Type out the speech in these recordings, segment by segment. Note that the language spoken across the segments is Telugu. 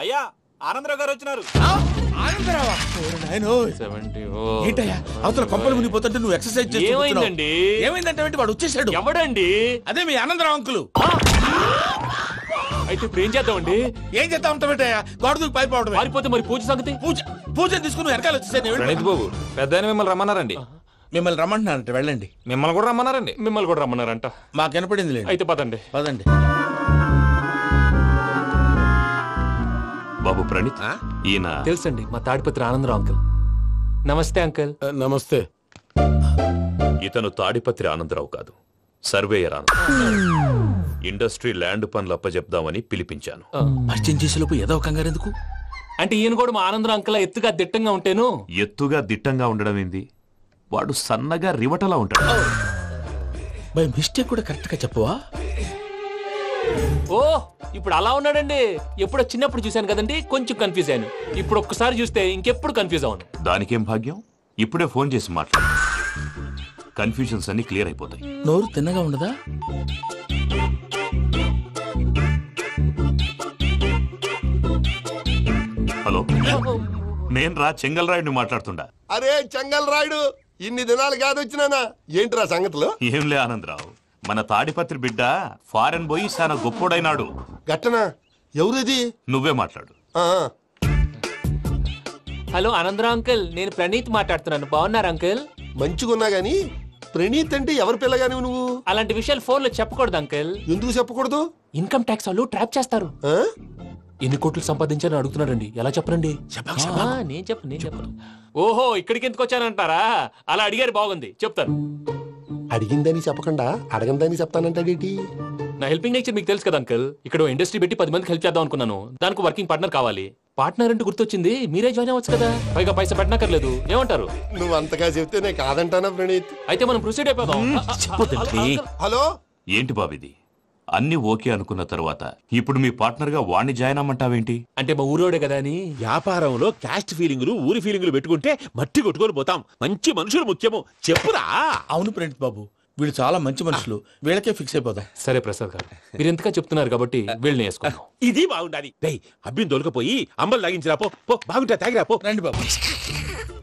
అయ్యా ఆనందరావు గారు వచ్చినారు. ఏంటయ్యా అవతల కొంపలు మునిగిపోతుంటే నువ్వు ఎక్సర్సైజ్ చేస్తున్నావు? ఏమైందంటే వాడు వచ్చేసాడు. ఎవడండి? అదే మీ ఆనందరావు అంకులు. అయితే ఇప్పుడు ఏం చేద్దామండి? ఏం చేస్తా ఉంటావేటయ్యా? గోడ దూకి పైపోవడం. పారిపోతే మరి పూజ సంగతి? పూజ తీసుకుని వెనకాల వచ్చేసాను. ప్రణీత్ బాబు పెద్ద మిమ్మల్ని రమ్మన్నారండి. మిమ్మల్ని రమ్మంటున్నారంట, వెళ్ళండి. మిమ్మల్ని కూడా రమ్మన్నారండి. మిమ్మల్ని కూడా రమ్మన్నారంట. మాకు వినపడింది లేదు. అయితే పదండి. పదండి. బాబు ప్రణీత్, ఈయన తెలుసండి మా తాడిపత్రి ఆనందరావు అంకుల్. నమస్తే అంకుల్. నమస్తే. ఇతను తాడిపత్రి ఆనందరావు కాదు, సర్వేయర్ ఆనందరావు. ఇండస్ట్రీ ల్యాండ్ పనులు అప్పచెప్దామని పిలిపించాను. పరిచయం చేసేలోపు ఏదో కంగారు ఎందుకు? అంటే ఈయన కూడా మా ఆనందరావు అంకుల్ ఎత్తుగా దిట్టంగా ఉంటాను. ఎత్తుగా దిట్టంగా ఉండడం ఏంది, వాడు సన్నగా రివటలా ఉంటాడు. బై మిస్టేక్ కూడా కరెక్ట్ గా చెప్పవా? ఓ ఇప్పుడు అలా ఉన్నాడండి. ఎప్పుడో చిన్నప్పుడు చూశాను కదండి, కొంచెం కన్ఫ్యూజ్ అయ్యాను. ఇప్పుడు ఒక్కసారి చూస్తే ఇంకెప్పుడు కన్ఫ్యూజ్ అవును. దానికేం భాగ్యం, ఇప్పుడే ఫోన్ చేసి మాట్లాడు. కన్ఫ్యూజన్స్ అన్ని క్లియర్ అయిపోతాయి. నోరు తిన్నగా ఉండదా? హలో, నేను రా చెంగల్ రాయుడిని మాట్లాడుతుండా. అరే చెంగల్ రాయుడు, ఇన్ని దినాలు కాదు వచ్చినానా? ఏంట్రా సంగతులు? ఏంలే ఆనందరావు, మన తాడిపత్రి బిడ్డ ఫారెన్ పోయి చాలా గొప్పోడైనాడు. గట్టనా? ఎవరిది? నువ్వే మాట్లాడు. హలో ఆనందరావు అంకుల్, నేను ప్రణీత్ మాట్లాడుతున్నాను. బాగున్నారు అంకుల్? మంచిగున్నా గాని ప్రణీత్ అంటే ఎవరి పిల్లగాని నువ్వు? అలాంటి విషయాలు ఫోన్ లో చెప్పకూడదు అంకుల్. ఎందుకు చెప్పకూడదు? ఇన్కమ్ ట్యాక్స్ వాళ్ళు ట్రాప్ చేస్తారు. ఎన్ని కోట్లు సంపాదించాలని అడుగుతున్నారండి. ఎలా చెప్పరండి? నేను చెప్పను. ఓహో, ఇక్కడికి ఎందుకు వచ్చానంటారా? అలా అడిగారు, బాగుంది, చెప్తాను. అడిగిందని చెప్పకుండా అడగందని చెప్తానంటాడేటి? నా హెల్పింగ్ నేచర్ మీకు తెలుసు కదా అంకుల్. ఇక్కడ ఇండస్ట్రీ పెట్టి 10 మందికి హెల్ప్ చేద్దాం అనుకున్నాను. దానికి వర్కింగ్ పార్ట్నర్ కావాలి. పార్ట్నర్ అంటే గుర్తొచ్చింది, మీరే జాయిన్ అవ్వచ్చు కదా. పైగా పైసా పెట్టనక్కర్లేదు. ఏమంటారు? నువ్వు అంతగా చెప్తే నేను కాదంటానా ప్రణీత్? అయితే మనం ప్రొసీడ్ అయిపోదాం. హలో, ఏంటి బాబిది? అన్ని ఓకే అనుకున్న తర్వాత ఇప్పుడు మీ పార్ట్నర్ గా వాణ్ణి జాయిన్ అమ్మంటావేంటి? అంటే మా ఊరోడే కదా అని. వ్యాపారంలో క్యాస్ట్ ఫీలింగులు, ఊరి ఫీలింగులు పెట్టుకుంటే మట్టి కొట్టుకొని పోతాం. మంచి మనుషులు ముఖ్యము. చెప్పురా. అవును ప్రణీత్ బాబు, వీళ్ళు చాలా మంచి మనుషులు. వీళ్ళకే ఫిక్స్ అయిపోదాం. సరే ప్రసాద్ గారు, మీరు ఎంతగా చెప్తున్నారు కాబట్టి వీళ్ళని వేసుకుందాం. ఇది బాగుండాలి. డై అబ్బిని దొలకపోయి అంబలు తాగించిరా. పో బాగుంటా, తాగిరా పో. రండి బాబు.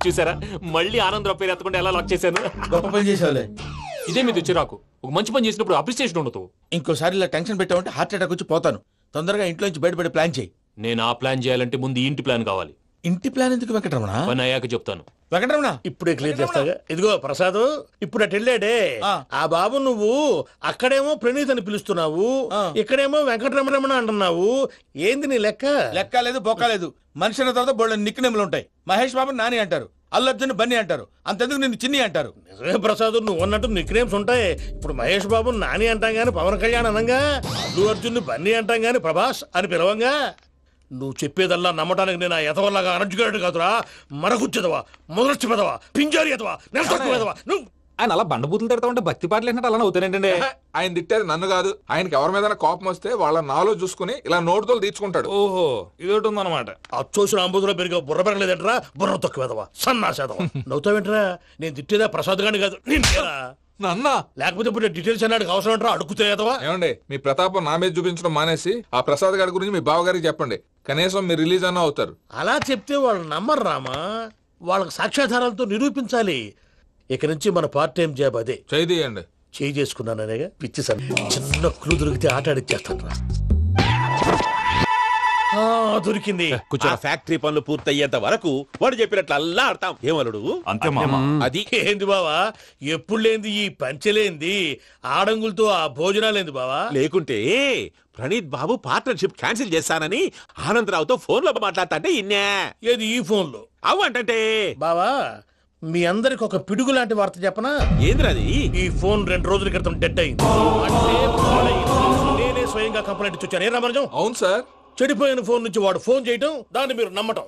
చూసారా, మళ్ళీ ఆనందరావు పేరు ఎత్తకుండా ఎలా లాక్ చేశాను. గొప్ప పని చేసేవాళ్ళే. ఇదే మీద చిరాకు. ఒక మంచి పని చేసినప్పుడు అప్రిసియేషన్ ఉండదు. ఇంకోసారి ఇలా టెన్షన్ పెట్టామంటే హార్ట్ అటాక్ వచ్చి పోతాను. తొందరగా ఇంట్లో నుంచి బయటపడే ప్లాన్ చేయి. నేను ఆ ప్లాన్ చేయాలంటే ముందు ఈ ఇంటి ప్లాన్ కావాలి. ఇంటి ప్లాన్ ఎందుకు వెంకటరమణ? పని అయ్యాక చెప్తాను. వెంకటరమణ ఇప్పుడే క్లియర్ చేస్తాగా. ఇదిగో ప్రసాద్, ఇప్పుడు అటు వెళ్ళాడే ఆ బాబు, నువ్వు అక్కడేమో ప్రణీత్ అని పిలుస్తున్నావు, ఇక్కడేమో వెంకటరమణ అంటున్నావు. ఏంది నీ లెక్క? లెక్క లేదు, బొక్క లేదు. మనిషి అన్న తర్వాత బోళ్ళ నిక్నెములు ఉంటాయి. మహేష్ బాబు నాని అంటారు, అల్లు అర్జున్ బన్నీ అంటారు, అంతెందుకు నిన్ను చిన్ని అంటారు. నిజమే ప్రసాద్, నువ్వు అన్నట్టు నిక్ నేమ్స్ ఉంటాయి. ఇప్పుడు మహేష్ బాబు నాని అంటాం గాని పవన్ కళ్యాణ్ అనంగా, అల్లు అర్జున్ బన్నీ అంటాం గాని ప్రభాస్ అని పిలవంగా. నువ్వు చెప్పేదల్లా నమ్మటానికి నేను ఎతవల్లాగా అనర్జుకేటెడ్ కాదురా. మరగుచ్చదవా, మొదలచ్చి పెదవా, పింజారి ఎదవా, నెలసొక్కుదవా నువ్వు. ఆయన అలా బండబూతులు తిడతా ఉంటే భక్తి పాటలు ఏంటంటే అలా అవుతానంటే. ఆయన తిట్టేది నన్ను కాదు, ఆయనకి ఎవరి మీద కోపం వస్తే వాళ్ళ నాలో చూసుకుని ఇలా నోటుతో తీర్చుకుంటాడు. ఓహో, ఇదొకటి ఉందన్నమాట. అచ్చోసిన అంబుధులో పెరిగే బుర్ర పెరగలేదంటరా, బుర్ర తొక్కువేదవా, సన్నాసేదవా. నవ్వుతావేంటరా? నేను తిట్టేదా ప్రసాద్ గాని కాదు, నిన్నేరా. నన్నా? లేకపోతే ఇప్పుడు డీటెయిల్స్ అన్నాడు అవసరం అంటారా? అడుగుతాయేదవా. ఏమండి, మీ ప్రతాపం నా మీద చూపించడం మానేసి ఆ ప్రసాద్ గారి గురించి మీ బావగారికి చెప్పండి. కనీసం మీరు రిలీజ్ అన్న అవుతారు. అలా చెప్తే వాళ్ళు నమ్మరు రామా. వాళ్ళకి సాక్ష్యాధారాలతో నిరూపించాలి. ఇక నుంచి మన పార్ట్ టైం జాబ్ అదే. చేయండి. చేయి చేసుకున్నాననేగా పిచ్చి సార్. చిన్న క్లూ దొరికితే ఆట ఆడిచ్చేస్తాను రా. దొరికింది. కొంచెం ఫ్యాక్టరీ పనులు పూర్తయ్యేంత వరకు వాడు చెప్పినట్లు అల్లా ఆడతాం. ఏమలుడు? అంతే మామ. అది ఏంది బావా, ఎప్పుడు లేంది ఈ పంచలేంది, ఆడంగులతో ఆ భోజనాలేంది బావా? లేకుంటే ప్రణీత్ బాబు పార్ట్నర్షిప్ క్యాన్సిల్ చేస్తానని ఆనందరావుతో ఫోన్ లో మాట్లాడతా అంటే ఇన్నే. ఏది ఈ ఫోన్ లో? అవ్వంటే బావా, మీ అందరికి ఒక పిడుగు లాంటి వార్త చెప్పనా? ఏంద్రది? ఈ ఫోన్ 2 రోజుల క్రితం డెడ్ అయింది. అంటే నేనే స్వయంగా కంప్లైంట్ ఇచ్చి వచ్చాను. ఏ రామరాజం? అవును సార్. చెడిపోయిన ఫోన్ నుంచి వాడు ఫోన్ చేయటం, దాన్ని మీరు నమ్మటం.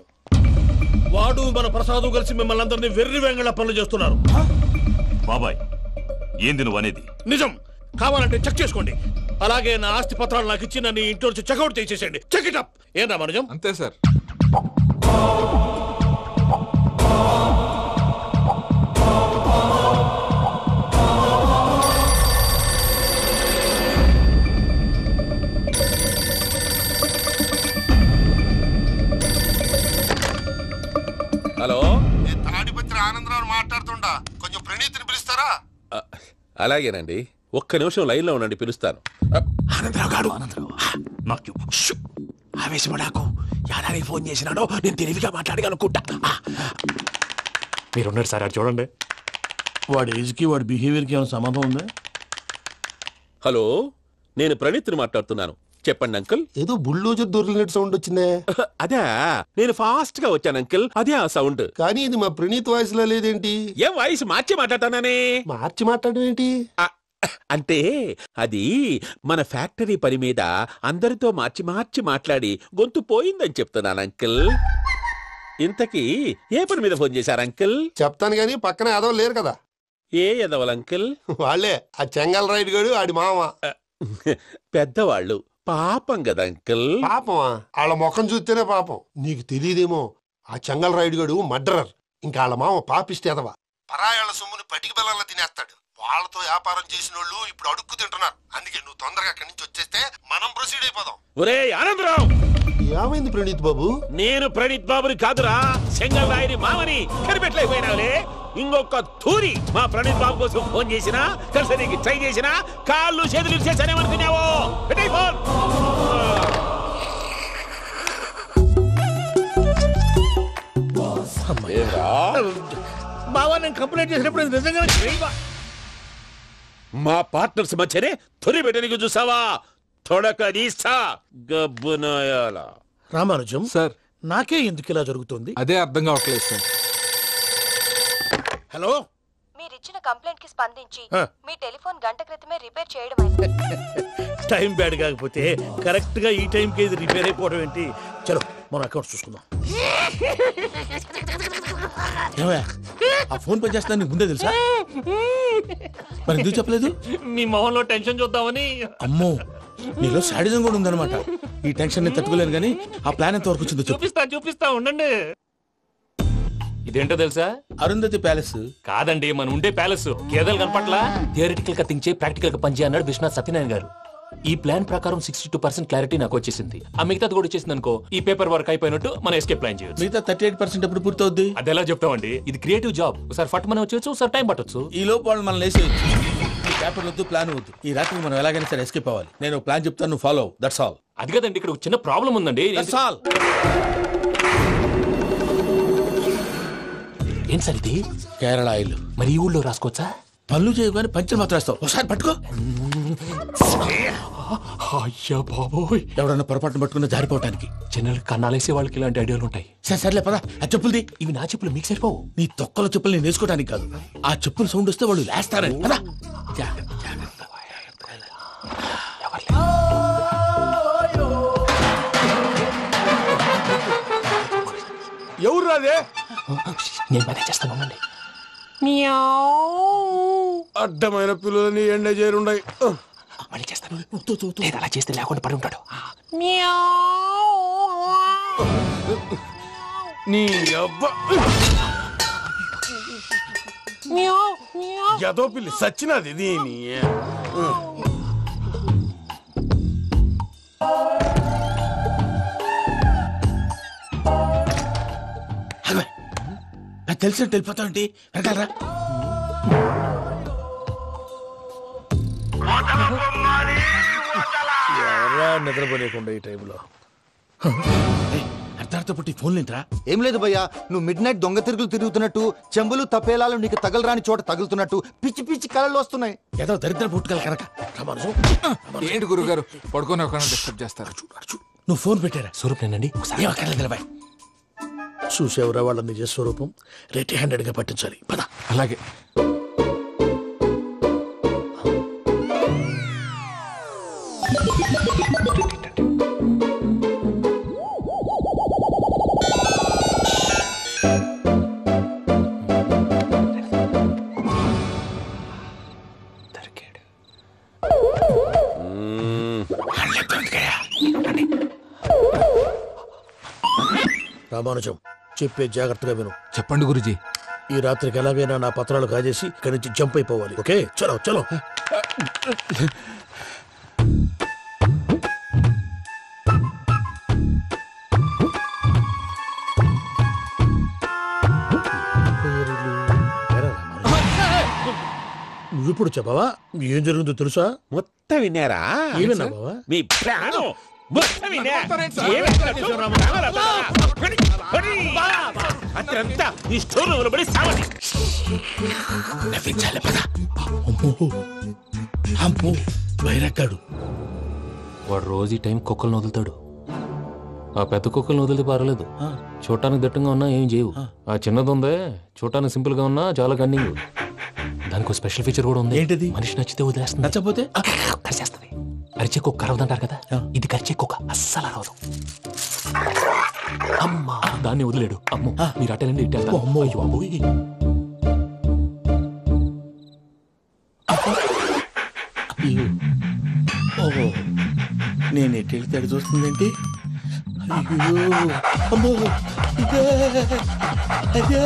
వాడు మన ప్రసాదు కలిసి మిమ్మల్ని అందరినీ వెర్రి వెంగళ పనులు చేస్తున్నారు. బాబాయ్, ఏంది నువ్వు అనేది? నిజం. కావాలంటే చెక్ చేసుకోండి. అలాగే నా ఆస్తి పత్రాలు నాకు ఇచ్చి నన్ను ఇంట్లో నుంచి చెక్అౌట్ చేసేసేయండి. Check it up. ఏం రామరాజం? అంతే సార్. అలాగేనండి, ఒక్క నిమిషం లైన్ లో ఉండండి, పిలుస్తాను. ఆనందరావు గాడు ఆవేశపడాకు. యాదానికి ఫోన్ చేసినాడో నేను తెలివిగా మాట్లాడగలనుకుంటా. మీరున్నారు సార్, అది చూడండి. వాడి ఏజ్కి వాడి బిహేవియర్కి ఏమైనా సంబంధం ఉందా? హలో, నేను ప్రణీత్ని మాట్లాడుతున్నాను. చెప్పండి అంకుల్. ఏదో బుల్డోజర్ దొరికినట్టు సౌండ్ వచ్చిందే. అదే, నేను ఫాస్ట్ గా వచ్చాను అంకుల్, అదే ఆ సౌండ్. కానీ ఇది మా ప్రణీత్ వాయిస్ లో లేదేంటి? ఏ వాయిస్ మార్చి మాట్లాడతాననే? మార్చి మాట్లాడడం ఏంటి? అంటే అది మన ఫ్యాక్టరీ పని మీద అందరితో మార్చి మార్చి మాట్లాడి గొంతు పోయిందని చెప్తున్నాను అంకుల్. ఇంతకీ ఏ పని మీద ఫోన్ చేశారు అంకుల్? చెప్తాను గానీ పక్కన ఏదో లేరు కదా. ఏ ఎదవల్ అంకుల్? వాళ్ళే ఆ చెంగల్ రైడ్ గడు ఆడి మామ. పెద్దవాళ్ళు, పాపం కదా అంకుల్. పాపమా? వాళ్ళ ముఖం చూస్తేనే పాపం. నీకు తెలియదేమో, ఆ చెంగల్ రైడ్ గడు మర్డరర్. ఇంకా వాళ్ళ మామ పాపిస్తే ఎదవా. పరాయాళ్ళ సొమ్ముని పటికి బెల్లంలో తినేస్తాడు. వాళ్ళతో వ్యాపారం చేసిన వాళ్ళు ఇప్పుడు అడుక్కు తింటున్నారు. అందుకే నువ్వు తొందరగా అక్కడి నుంచి వచ్చేస్తే మనం ప్రొసీడ్ అయిపోదాం. ఒరే ఆనందరావు, ఏమైంది ప్రణీత్ బాబు? నేను ప్రణీత్ బాబుని కాదురా, సెంగల్ రాయని మామని. కనిపెట్టలేకపోయినావులే. ఇంకొక తూరి మా ప్రణీత్ బాబు కోసం ఫోన్ చేసినా, కలిసి నీకు ట్రై చేసినా, కాళ్ళు చేతులు చేశానేమనుకున్నావో. పెట్టేయ్ ఫోన్. బావా, నేను కంప్లైంట్ చేసినప్పుడు ఇది నిజంగానే చేయవా? మా పార్ట్నర్స్ మధ్యనే తొలి పెట్టడానికి చూసావా? తొడక నీస్తా గబ్బునాయాల. రామానుజం సార్, నాకే ఎందుకు ఇలా జరుగుతుంది? అదే అర్థం కావట్లేదు సార్. హలో, మీరిచ్చిన కంప్లైంట్ కి స్పందించి ఆ. మీ టెలిఫోన్ గంట క్రితమే రిపేర్ చేయడమైంది. టైం బ్యాడ్ కాకపోతే కరెక్ట్ గా ఈ టైంకి ఇది రిపేర్ అయిపోవడం ఏంటి? చలో మన అకౌంట్ చూసుకుందాం. ఏమయ్యా, ఆ ఫోన్ పని చేస్తున్నా నీకు ముందే తెలుసా? మరి ఎందుకు చెప్పలేదు? మీ మొహంలో టెన్షన్ చూద్దామని. అమ్మో, నీలో శాడిజం కూడా ఉందన్నమాట. ఈ టెన్షన్ నేను తట్టుకోలేను కానీ ఆ ప్లాన్ ఎంత వరకు వచ్చిందో చెప్పు. చూపిస్తా ఉండండి. ఇదేంటో తెలుసా? అరుంధతి ప్యాలెస్ కాదండి, మన ఉండే ప్యాలెస్. గేదెలు కనపట్లా? థియరిటికల్ గా థింక్ చేయి, ప్రాక్టికల్ గా పనిచేయ అన్నాడు విశ్వనాథ్ సత్యనారాయణ గారు. ఈ ప్లాన్ ప్రకారం 62% క్లారిటీ నాకు వచ్చేసింది. ఆ మిగతాది కూడా వచ్చేసింది అనుకో, ఈ పేపర్ వర్క్ అయిపోయినట్టు మనం ఎస్కేప్ ప్లాన్ చేయొచ్చు. మిగతా 38% ఎప్పుడు పూర్తవుద్ది? అది ఎలా చెప్తామండి? ఇది క్రియేటివ్ జాబ్. ఒకసారి ఫట్ మనం వచ్చేయచ్చు, ఒకసారి టైం పట్టొచ్చు. ఈ లోపు వాళ్ళు మనం లేసేయచ్చు. ఈ పేపర్ వద్దు, ప్లాన్ వద్దు. ఈ రాత్రికి మనం ఎలాగైనా సరే ఎస్కేప్ అవ్వాలి. నేను ప్లాన్ చెప్తాను, నువ్వు ఫాలో. That's all. అది కదండి, ఇక్కడ ఒక చిన్న ప్రాబ్లం ఉందండి. That's all. ఏం సార్ ఇది? కేరళ ఆయిల్. మరి ఈ ఊళ్ళో రాసుకోవచ్చా? పనులు చేయగానే పంచర్ మాత్రం వేస్తావు. ఒకసారి పట్టుకో. అయ్యా బాబోయ్, ఎవడన్నా పొరపాటున పట్టుకున్న జారిపోవటానికి. జనరల్ కన్నాలేసే వాళ్ళకి ఇలాంటి ఐడియాలు ఉంటాయి. సర్లే పదా, ఆ చెప్పులది. ఇవి నా చెప్పులు, మీకు సరిపోవు. నీ తొక్కల చెప్పులు నేను వేసుకోవడానికి కాదు, ఆ చెప్పులు సౌండ్ వస్తే వాళ్ళు లేస్తారని. పదా. ఎవరు రాదే? నేను మేనేజ్ చేస్తాను, ఉండండి. అడ్డమైన పిల్లలని ఎండ చేరుండయి. మళ్ళీ చేస్తాను. లేదు, అలా చేస్తే లేకుండా పడి ఉంటాడు. నీ అబ్బా ఎదో పిల్లి సచ్చినది దీని. తెలిసినట్టు వెళ్ళిపోతావు ఏంటి? వెనకాలరా. ఎవరా నిద్రపోలేకుండా ఈ టైంలో? అర్ధార్థ పుట్టి ఫోన్ లేంట్రా. ఏం లేదు భయ్యా, నువ్వు మిడ్ నైట్ దొంగ తిరుగులు తిరుగుతున్నట్టు, చెంబులు తపేలాలు నీకు తగలరాని చోట తగులుతున్నట్టు పిచ్చి పిచ్చి కళలు వస్తున్నాయి. ఏదో దరిద్ర పుట్టుకల కనుక. ఏంటి గురుగారు పడుకొని ఒక డిస్టర్బ్ చేస్తారు? నువ్వు ఫోన్ పెట్టారా? స్వరూపేనండి. ఏం అక్కర్లేదు నిలబాయ్. చూసేవరా వాళ్ళ నిజ స్వరూపం. రెట్టి హ్యాండెడ్ గా పట్టించాలి. పద. అలాగే. రామానుజం, చెప్పే జాగ్రత్తగా విను. చెప్పండి గురుజీ. ఈ రాత్రికి ఎలాగైనా నా పత్రాలు కాజేసి ఇక్కడి నుంచి జంప్ అయిపోవాలి. ఓకే, చలో చలో. నువ్వు ఇప్పుడు చెప్పవా ఏం జరుగుతుందో తెలుసా? మొత్తం విన్నారా? ఏమన్నా బావా? మీ ప్రాణం మొత్తం విన్నా. అత్రంతా ఈ స్టోర్ రూమ్ లో పడి సావండి. నవ్వించాలి పద. అమ్మో బయరట్టాడు. వాడు రోజు ఈ టైం కుక్కలను వదులుతాడు. ఆ పెద్ద కుక్కలను వదిలితే పర్లేదు, చూడటానికి దట్టంగా ఉన్నా ఏం చేయవు. ఆ చిన్నది ఉందే చూడటానికి సింపుల్ గా ఉన్నా చాలా కన్నింగ్. దానికి ఒక స్పెషల్ ఫీచర్ కూడా ఉంది. ఏంటిది? మనిషి నచ్చితే వదిలేస్తుంది, నచ్చపోతే కరిచేస్తుంది. అరిచే కుక్క అరవదంటారు కదా, ఇది కరిచే కుక్క అస్సలు అరవదు. అమ్మా దాన్ని వదిలేడు. అమ్మో మీరు అటెండి ఇట్టే. అమ్మో అయ్యో ఓహో నేను ఎటు వెళ్తే అటు చూస్తుందేంటి? అయ్యో అమ్మో అయ్యో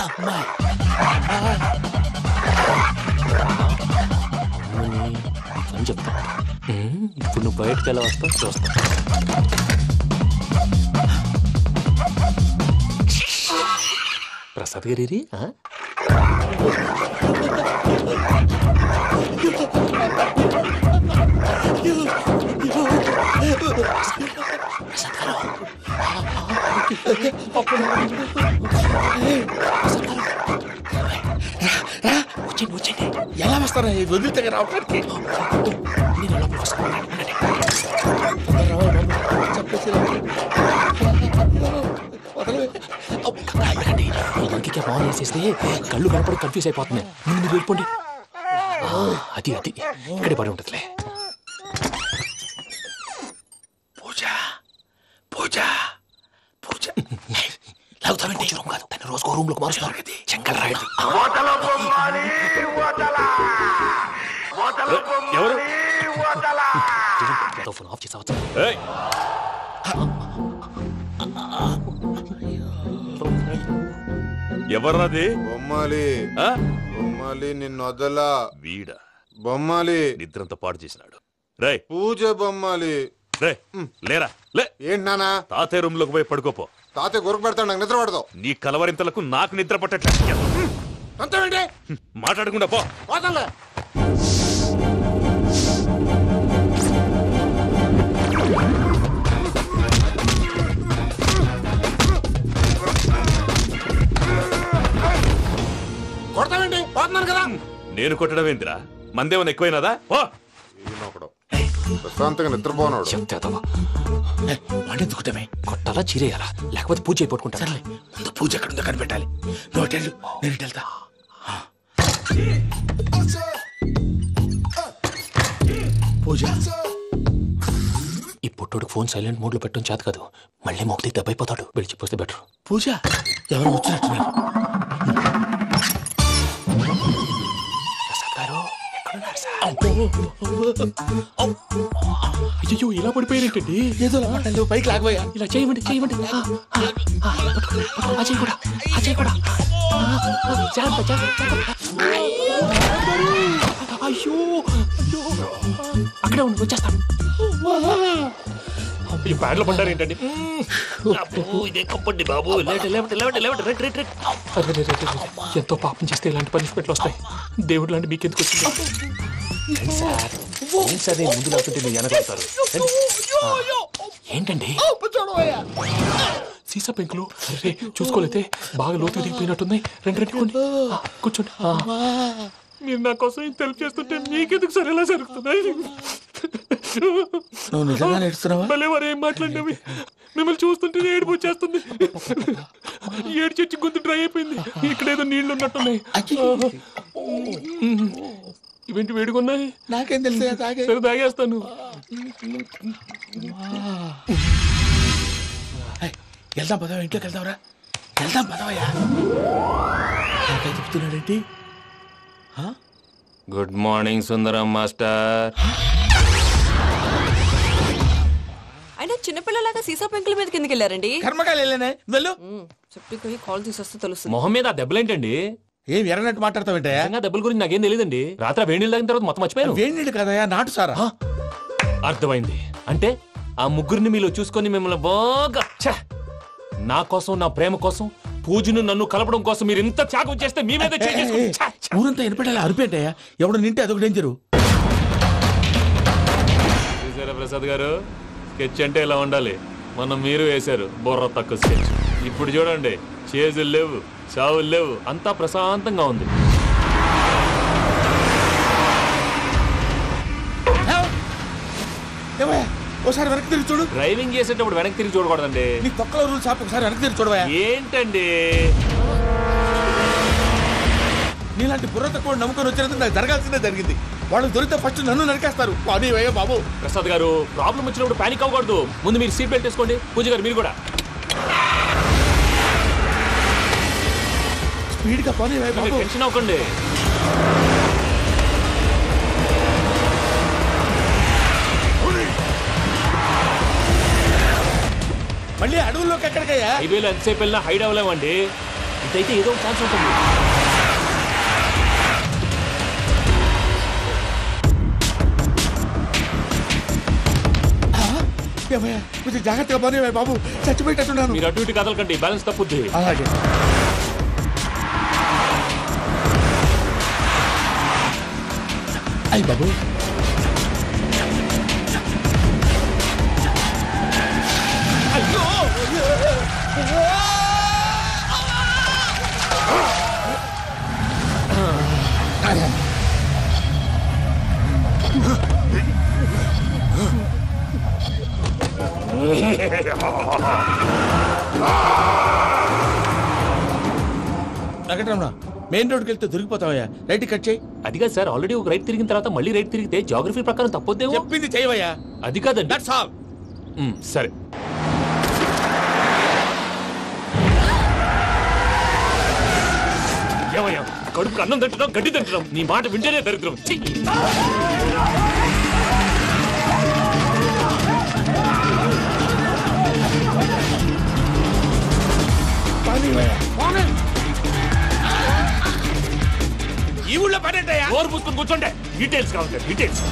అమ్మా అని చెప్తా. ఇప్పుడు నువ్వు బయటకు ఎలా వస్తావు చూస్తా. ప్రసాద్ గారి వచ్చండి. ఎలా వస్తారా వదిలితే రావడానికి? నేను లోపలికి వస్తాను. ఇంకే బాగా వేసేస్తే కళ్ళు కనపడి కన్ఫ్యూజ్ అయిపోతున్నాయి. మీరు వెళ్ళిపోండి. అది ఇక్కడే పడి ఉంటుందిలే. పూజ పూజ పూజ లాగుతామంటే రూమ్ కాదు, తన రోజుకో రూమ్ లోకి మారుస్తున్నారు కదా. చెంగల్ రాయుడు ఎవరు? ఫోన్ ఆఫ్ చేసావచ్చు. ఎవర్రాది? బొమ్మాలి బొమ్మాలి నిన్ను వదలా. వీడ బొమ్మాలి నిద్రంతా పాడు చేసినాడు. రే పూజ బొమ్మాలి. రే లేరా లే. ఏంటి నానా? తాతయ్య రూమ్ లోకి పోయి పడుకోపో. తాతయ్య గురకు పెడతాడు, నాకు నిద్ర పడతావు. నీ కలవరింతలకు నాకు నిద్ర పట్టట్లేదు. అంతేంటి మాట్లాడకుండా పో. పోతాలే. కొడతావేంటి? పోతున్నాను కదా. నేను కొట్టడం ఏంటిరా? మందేమన్నా ఎక్కువైనదా? ఓ ప్రశాంతంగా నిద్రపోనాడు. వాడెందుకుంటామే? కొట్టాలా చీరేయాలా లేకపోతే పూజ అయిపోట్టుకుంటా. సర్లే ముందు పూజ ఎక్కడుందో కనిపెట్టాలి. నువ్వు అటెళ్ళు, నేను ఇటు వెళ్తా. పూజ ఈ పుట్టోడికి ఫోన్ సైలెంట్ మోడ్ లో పెట్టడం చేత కాదు. మళ్ళీ మొక్కి దెబ్బైపోతాడు. విడిచిపోతే బెటర్. పూజ ఎవరు వచ్చినట్టున్నారు? ప్రసాద్ గారు ఎక్కడున్నారు సార్? అయ్యో ఇలా పడిపోయినట్టండి. ఏదో మాటలు పైకి లాగబోయా. ఇలా చేయమండి. అజయ్ కూడా అయ్యో అక్కడే ఉండి వచ్చేస్తాను. ఈ బ్యాడ్లో పడ్డారు ఏంటండి? ఇదే కప్పండి బాబు. ఎంతో పాపం చేస్తే ఇలాంటి పనిష్మెంట్లు వస్తాయి. దేవుడు లాంటి మీకెందుకు వచ్చింది సార్? నేను ముందు లేకుంటే మీరు వెనకాడతారు. ఏంటండి సీసా పెంకులు? అరే చూసుకోలేతే బాగా లోతు దిగిపోయినట్టున్నాయి. రండి కూర్చోండి. మీరు నా కోసం ఇంత హెల్ప్ చేస్తుంటే మీకెందుకు సరే ఎలా జరుగుతున్నాయి? నువ్వు నిజంగా నేర్చుతున్నావా? మళ్ళీ వారు ఏం మాట్లాడినవి మిమ్మల్ని చూస్తుంటే ఏడుపు వచ్చేస్తుంది. ఏడ్చి గొంతు డ్రై అయిపోయింది. ఇక్కడ ఏదో నీళ్లు ఉన్నట్టున్నాయి. ఇవేంటి వేడుకున్నాయి? నాకేం తెలుసు. సరే తాగేస్తాను. వెళ్దాం పదవా, ఇంట్లోకి వెళ్దాంరా. వెళ్దాం పదవయ్యా. నాకై చెప్తున్నాడేంటి? గుడ్ మార్నింగ్ సుందరం మాస్టర్. అయినా చిన్నపిల్లలాగా సీసా పెంకుల మీద కిందకి వెళ్ళారండి. కర్మకాయలు వెళ్ళానే వెళ్ళు. చెప్పి కాల్ తీసేస్తే తెలుస్తుంది. మొహం మీద ఆ దెబ్బలేంటండి? ఏం ఎర్రనట్టు మాట్లాడతావేంటయా? దెబ్బల గురించి నాకేం తెలియదండి. రాత్రి వేడి నీళ్ళు తాగిన తర్వాత మొత్తం మర్చిపోయాను. వేడి నీళ్ళు కదయా, నాటు సారా. అర్థమైంది. అంటే ఆ ముగ్గురిని మీలో చూసుకొని మిమ్మల్ని బాగా నా కోసం నా ప్రేమ కోసం పూజను నన్ను కలపడం కోసం మీరు ఇంత త్యాగం చేస్తే మీ మీద ఊరంతా వినపడేలా అరిపేటయ్యా ఎవడు నింటే అదొక డేంజరు. చూసారా ప్రసాద్ గారు, స్కెచ్ అంటే ఇలా ఉండాలి. మనం మీరు వేశారు బుర్ర తక్కువ స్కెచ్. ఇప్పుడు చూడండి, చేజులు లేవు, చావులు లేవు, అంతా ప్రశాంతంగా ఉంది. ఒకసారి వెనక్కి తిరిగి చూడు. డ్రైవింగ్ చేసేటప్పుడు వెనక్కి తిరిగి చూడకూడదండి. నీ తొక్కలో రూల్స్ ఆపి ఒకసారి వెనక్కి తిరిగి చూడవా. ఏంటండి నీలాంటి బుర్ర తక్కువ నమ్ముకొని వచ్చినందుకు నాకు జరగాల్సిందే జరిగింది. వాళ్ళు దొరికితే ఫస్ట్ నన్ను నరికేస్తారు. అది వయ్యా బాబు. ప్రసాద్ గారు, ప్రాబ్లం వచ్చినప్పుడు పానిక్ అవ్వకూడదు. ముందు మీరు సీట్ బెల్ట్ వేసుకోండి. పూజ గారు మీరు కూడా స్పీడ్ గా పని టెన్షన్ అవ్వకండి. మళ్ళీ అడవుల్లోకి ఎక్కడికయ్యా? హైవేలో ఎంతసేపు వెళ్ళినా హైడ్ అవ్వలేమండి. ఇదైతే ఏదో ఒక ఛాన్స్ ఉంటుంది. కొంచెం జాగ్రత్తగా పని బాబు, చచ్చిపోయేటట్టున్నాను. మీరు అటు ఇటు కదలకండి, బ్యాలెన్స్ తప్పుద్ది. అలాగే. అయ్యి బాబు, వెంకటరమణ, మెయిన్ రోడ్కి వెళ్తే దొరికిపోతావయ్యా. రైట్ కట్ చేయి. అది కాదు సార్, ఆల్రెడీ ఒక రైట్ తిరిగిన తర్వాత మళ్ళీ రైట్ తిరిగితే జాగ్రఫీ ప్రకారం తప్పొద్దేమో. చెప్పింది చేయవయ్యా. అది కాదండి. That's all. సరే. ఏమయ్యా, కడుపుకి అన్నం తింటున్నాం, గడ్డి తింటున్నాం, నీ మాట వింటేనే దరిద్రం. ఈ ఊళ్ళో పని ఏంటయ్యా? ఓరు పుస్తకం కూర్చోండి. డీటెయిల్స్ కావాలి, డీటెయిల్స్.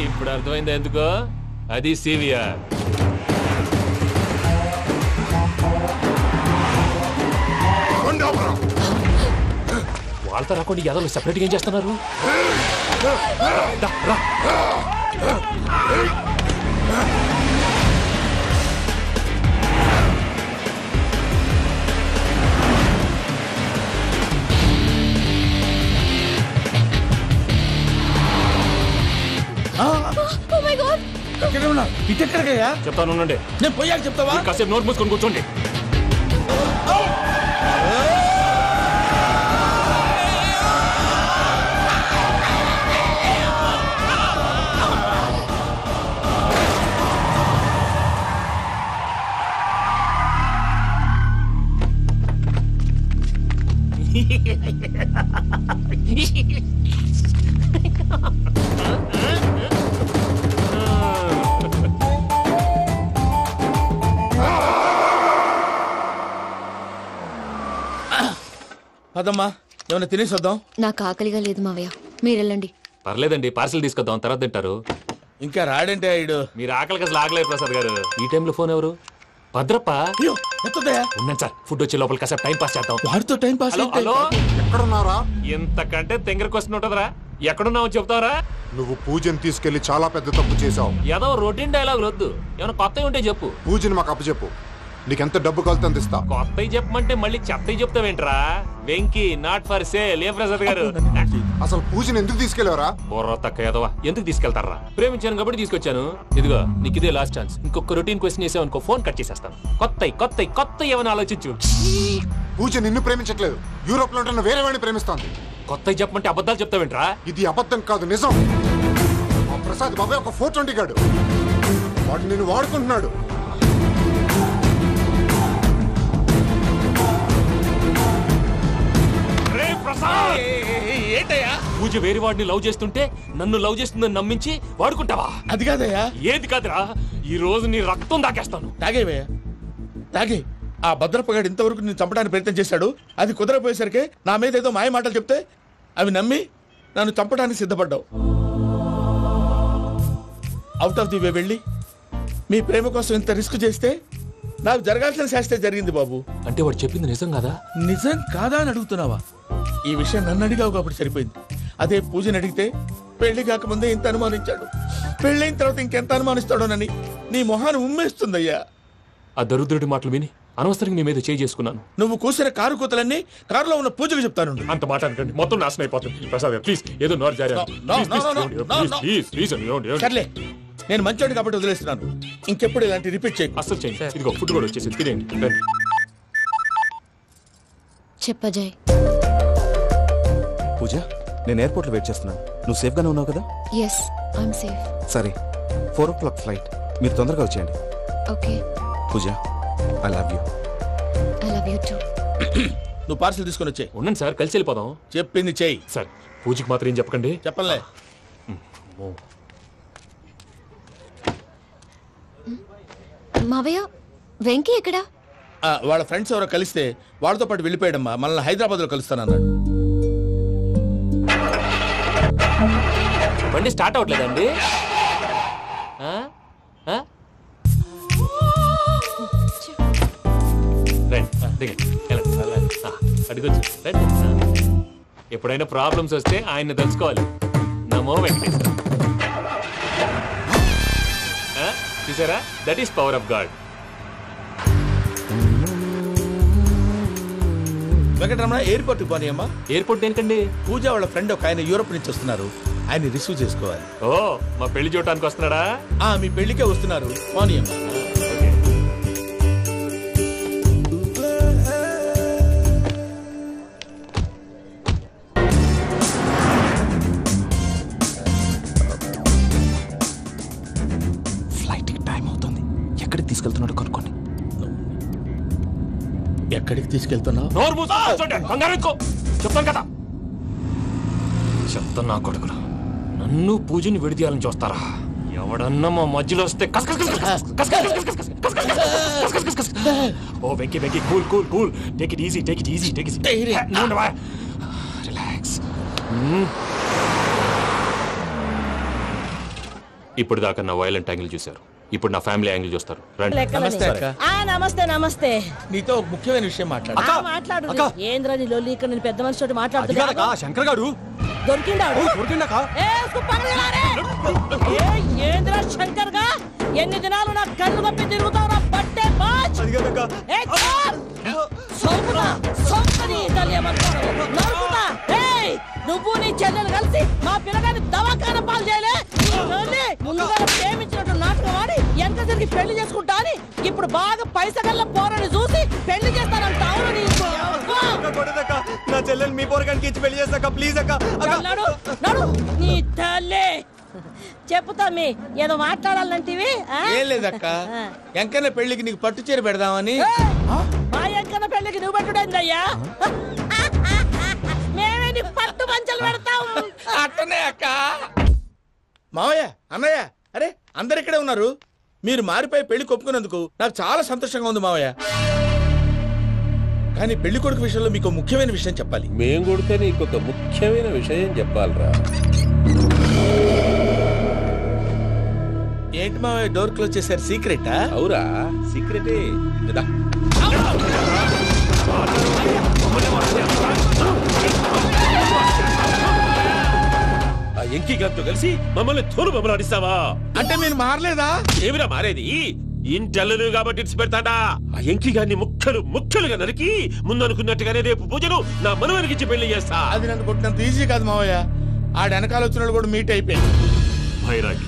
ఇప్పుడు అర్థమైంది ఎందుకో. అది సివిఆర్. వాళ్ళతో రాకుండా యాదవ్ సెపరేట్గా ఏం చేస్తున్నారు? ఇటెక్కడికయ్యా? చెప్తాను ఉండండి. నేను పోయాక చెప్తావా? కాసేపు నోట్ మూసుకొని కూర్చోండి. అదమ్మా, ఏమైనా తినేసి వద్దాం. నాకు ఆకలిగా లేదు మావయ్య, మీరు వెళ్ళండి. పర్లేదండి, పార్సిల్ తీసుకొద్దాం, తర్వాత తింటారు. ఇంకా రాడంటే ఆయుడు. మీరు ఆకలికి అసలు ఆగలేదు ప్రసాద్ గారు. ఈ టైంలో ఫోన్ ఎవరు? భద్రప్ప. ఉన్నాను సార్, ఫుడ్ వచ్చే లోపల కాసేపు టైం పాస్ చేద్దాం. వాడితో టైం పాస్. హలో, ఎక్కడున్నారా? ఇంతకంటే తెంగర క్వశ్చన్ ఉంటుందిరా. ఎక్కడున్నావు చెప్తావరా? నువ్వు పూజని తీసుకెళ్లి చాలా పెద్ద తప్పు చేశావు. ఏదో రొటీన్ డైలాగ్ వద్దు, ఏమైనా కొత్తవి ఉంటే చెప్పు. పూజని మాకు అప్పచెప్పు, నీకెంత డబ్బు కలితే అంత ఇస్తా. కొత్తవి చెప్పమంటే మళ్ళీ చెత్తవి చెప్తావేంట్రా? Venky not for sale. ఏ ప్రసాద్ గారు, అసలు పూజని ఎందుకు తీసుకెళ్లేవరా? బుర్ర తక్క ఏదవా, ఎందుకు తీసుకెళ్తారా? ప్రేమించాను కాబట్టి తీసుకొచ్చాను. ఇదిగో నీకు ఇదే లాస్ట్ ఛాన్స్. ఇంకొక రొటీన్ క్వశ్చన్ చేసావనుకో ఫోన్ కట్ చేసేస్తాను. కొత్త ఏమైనా ఆలోచించు. పూజ నిన్ను ప్రేమించట్లేదు, యూరోప్ లో ఉంటున్న వేరే వాడిని ప్రేమిస్తోంది. కొత్తవి చెప్పమంటే అబద్ధాలు చెప్తావేంట్రా? ఇది అబద్ధం కాదు, నిజం. ఆ ప్రసాద్ బాబాయ్ ఒక 420 గాడు, వాడు నిన్ను వాడుకుంటున్నాడు. ఏంటయ్యా? పూజ వేరే వాడిని లవ్ చేస్తుంటే నన్ను లవ్ చేస్తుందని నమ్మించి వాడుకుంటావా? అది కాదయ్యా. ఏది కాదురా, ఈ రోజు నీ రక్తం దాకేస్తాను. తాగేవయ్యా, తాగే. ఆ భద్రప్పగాడు ఇంతవరకు నేను చంపడానికి ప్రయత్నం చేశాడు. అది కుదరపోయేసరికి నా మీద ఏదో మాయ మాటలు చెప్తే అవి నమ్మి నన్ను చంపడానికి సిద్ధపడ్డావు. అవుట్ ఆఫ్ ది వే వెళ్ళి మీ ప్రేమ కోసం ఇంత రిస్క్ చేస్తే నాకు జరగాల్సిన శాస్త్రే జరిగింది బాబు. అంటే వాడు చెప్పింది నిజం కదా? నిజం కాదా అని అడుగుతున్నావా? ఈ విషయం నన్ను అడిగావు కాబట్టి సరిపోయింది. అదే పూజని అడిగితే పెళ్లి కాకముందే ఇంత అనుమానించాడు, పెళ్ళైన తర్వాత ఇంకెంత అనుమానిస్తాడోనని నీ మొహాన్ని ఉమ్మేస్తుందయ్యా. ఆ దరిద్రుడి మాటలు విని అనవసరంగా మీ మీద చేయి చేసుకున్నాను. నువ్వు కూసిన కారు కూతలన్నీ కారులో ఉన్న పూజకు చెప్తాను. అంత మాట అనకండి, మొత్తం నాశనం అయిపోతుంది. ప్రసాద్ గారు ప్లీజ్ ఏదో నోరు జారీ సర్లే, నేను మంచోడు కాబట్టి వదిలేస్తున్నాను. ఇంకెప్పుడు ఇలాంటి రిపీట్ చేయకు. అసలు చేయండి. ఇదిగో ఫుడ్ కూడా వచ్చేసి తినేయండి. రండి. చెప్పజాయ్. పూజ, నేను ఎయిర్పోర్ట్లో వెయిట్ చేస్తున్నాను. నువ్వు సేఫ్గానే ఉన్నావు కదా? Yes, I'm safe. సరే, 4 o'clock ఫ్లైట్. మీరు తొందరగా వచ్చేయండి. Okay. Pooja, I love you. I love you too. నువ్వు పార్సల్ తీసుకొని వచ్చే. ఉండండి సార్, కలిసి వెళ్ళిపోదాం. చెప్పింది చెయ్యి సార్. పూజకి మాత్రం ఏం చెప్పకండి. చెప్పలే. మావయ్య, వెంకీ ఎక్కడా? వాళ్ళ ఫ్రెండ్స్ ఎవరో కలిస్తే వాళ్ళతో పాటు వెళ్ళిపోయాడమ్మా. మనల్ని హైదరాబాద్ లో కలుస్తానన్నాడు. బండి స్టార్ట్ అవ్వట్లేదండి. అడిగొచ్చు. ఎప్పుడైనా ప్రాబ్లమ్స్ వస్తే ఆయన్ని తెలుసుకోవాలి. నమో వెంకటేశ్వర. చూసారా, that is power of God. Venkataramana, airport పోనీ అమ్మా. ఎయిర్పోర్ట్ ఏంటండి? పూజ వాళ్ళ ఫ్రెండ్ ఒక ఆయన యూరోప్ నుంచి వస్తున్నారు, ఆయన రిసీవ్ చేసుకోవాలి. ఓ, మా పెళ్లి చూడటానికి వస్తున్నాడా? మీ పెళ్లికే వస్తున్నారు. పోనీ అమ్మా. ఫ్లైట్కి టైం అవుతుంది. ఎక్కడికి తీసుకెళ్తున్నాడు కనుక్కోండి. ఎక్కడికి తీసుకెళ్తున్నావు? చెప్తాను కదా. చెప్తాను నా కొడుకులు. నన్ను పూజని విడిదీయాలని చూస్తారా? ఎవడన్నా మా మధ్యలో వస్తే ఓ Venky Venky, cool cool cool, take it easy, take it easy, take it relax. ఇప్పుడు దాకా నా వైలెంట్ యాంగిల్ చూశారు, ఇప్పుడు నా ఫ్యామిలీ యాంగిల్ చూస్తారు. నమస్తే అక్క. నమస్తే నమస్తే. నీతో ఒక ముఖ్యమైన విషయం మాట్లాడు. ఏంద్రా నీ లొల్లి? ఇక్కడ నేను పెద్ద మనిషి మాట్లాడుతున్నా. శంకర్ గారు దొరికిందాడు. ఏంద్రా శంకర్ గా? ఎన్ని దినాలు నా కళ్ళు కప్పి తిరుగుతావు? పట్టే బాచ్. నువ్వు నీ చెల్లెలు కలిసి మా పిల్లగాని దవాఖాన పాలు చేయలే. ముందుగా ప్రేమించినట్టు నాటకం ఆడి ఎంత తిరిగి పెళ్లి చేసుకుంటా అని ఇప్పుడు బాగా పైసగల్ల పోరని చూసి పెళ్లి చేస్తానంటావు. నా చెల్లెలు మీ పోరగానికి ఇచ్చి పెళ్లి చేస్తాక ప్లీజ్ అక్క. నీ తల్లి చెప్పుతా. మీ ఏదో మాట్లాడాలంటివి? ఏం లేదక్క, ఎంకన్న పెళ్లికి నీకు పట్టు చీర పెడదామని. మా ఎంకన్న పెళ్లికి నువ్వు పెట్టుడైందయ్యా? మేమే నీకు పట్టు పంచలు పెడతాం. అట్టనే అక్క. మావయ్య, అన్నయ్య, అరే అందరు ఇక్కడే ఉన్నారు. మీరు మారిపోయి పెళ్లి కొప్పుకున్నందుకు నాకు చాలా సంతోషంగా ఉంది మావయ్య. కానీ పెళ్లి కొడుకు విషయంలో మీకు ముఖ్యమైన విషయం చెప్పాలి. మేం కొడితే నీకు ఒక ముఖ్యమైన విషయం చెప్పాలరా. ఏంటి మావయ్య డోర్ క్లోజ్ చేశారు? సీక్రెటా? అవురా, సీక్రెటే. ఆ ఎంకీ గారితో కలిసి మమ్మల్ని తోలు బొమ్మలాడిస్తావా? అంటే మీరు మారలేదా? ఏమిరా మారేది? ఇంటల్లు కాబట్టి ఇడిచి పెడతాడా? ఆ ఎంకీ గారిని ముక్కలుగా నరికి ముందనుకున్నట్టుగానే రేపు పూజను నా మనవనికిచ్చి పెళ్లి చేస్తా. అది నన్ను కొట్టినంత ఈజీ కాదు మావయ్య. ఆడ వెనకాల వచ్చిన కూడా మీట్ అయిపోయింది. భైరాగి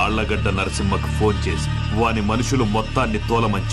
ఆళ్లగడ్డ నరసింహకు ఫోన్ చేసి వాని మనుషులు మొత్తాన్ని తోలమంచి